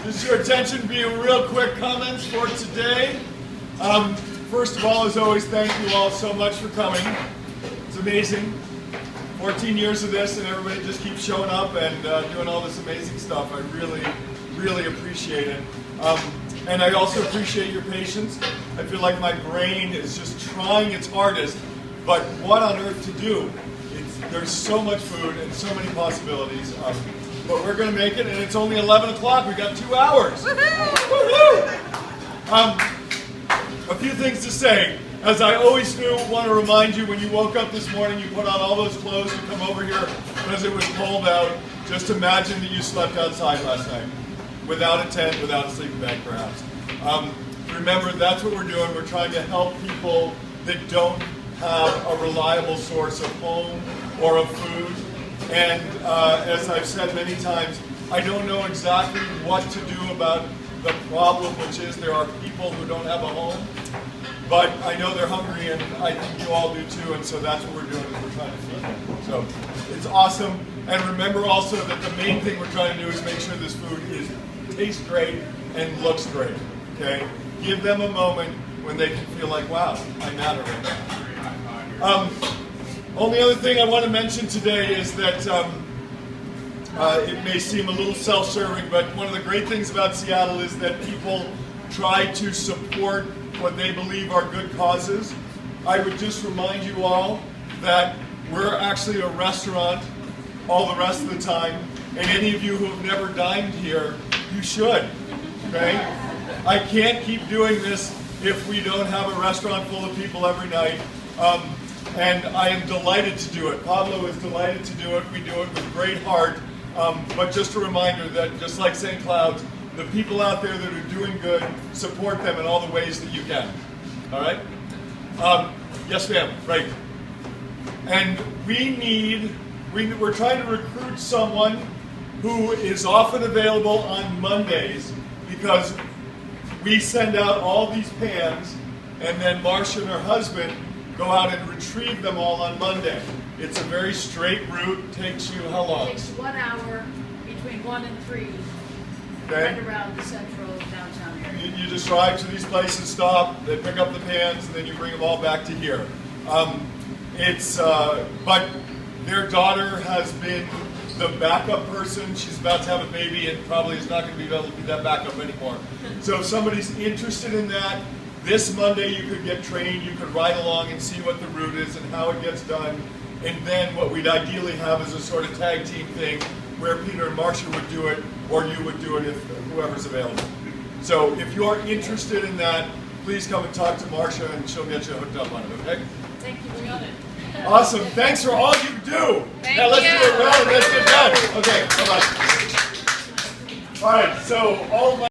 Just your attention, be real quick comments for today. First of all, as always, thank you all so much for coming. It's amazing. 14 years of this and everybody just keeps showing up and doing all this amazing stuff. I really appreciate it. And I also appreciate your patience. I feel like my brain is just trying its hardest, but what on earth to do? There's so much food and so many possibilities. But we're going to make it, and it's only 11 o'clock. We've got 2 hours. Woohoo! A few things to say. As I always do, want to remind you, when you woke up this morning, you put on all those clothes to come over here because it was cold out. Just imagine that you slept outside last night, without a tent, without a sleeping bag, perhaps. Remember, that's what we're doing. We're trying to help people that don't have a reliable source of home or of food. And as I've said many times, I don't know exactly what to do about the problem, which is there are people who don't have a home. But I know they're hungry, and I think you all do too, and so that's what we're doing, is we're trying to feed them. So it's awesome. And remember also that the main thing we're trying to do is make sure this food tastes great and looks great. Okay? Give them a moment when they can feel like, wow, I matter right now. Only other thing I want to mention today is that it may seem a little self-serving, but one of the great things about Seattle is that people try to support what they believe are good causes. I would just remind you all that we're actually a restaurant all the rest of the time, and any of you who have never dined here, you should, okay? I can't keep doing this if we don't have a restaurant full of people every night, and I am delighted to do it. Pablo is delighted to do it. We do it with great heart, but just a reminder that just like St. Cloud's, the people out there that are doing good, support them in all the ways that you can. All right? Yes, ma'am. Right. And we're trying to recruit someone who is often available on Mondays, because we send out all these pans, and then Marcia and her husband go out and retrieve them all on Monday. It's a very straight route. Takes you how long? It takes 1 hour between 1 and 3. Okay. Right around the central downtown area. You just drive to these places, stop, they pick up the pans, and then you bring them all back to here. But their daughter has been the backup person. She's about to have a baby and probably is not going to be able to be that backup anymore. So if somebody's interested in that, this Monday you could get trained, you could ride along and see what the route is and how it gets done. And then what we'd ideally have is a sort of tag team thing where Peter and Marcia would do it, or you would do it if whoever's available. So if you're interested in that, please come and talk to Marcia and she'll get you hooked up on it, okay? Thank you, we got it. Awesome. Thanks for all you do. Thank now let's you. do it well and let's get done. Okay, bye-bye. All right, so all of my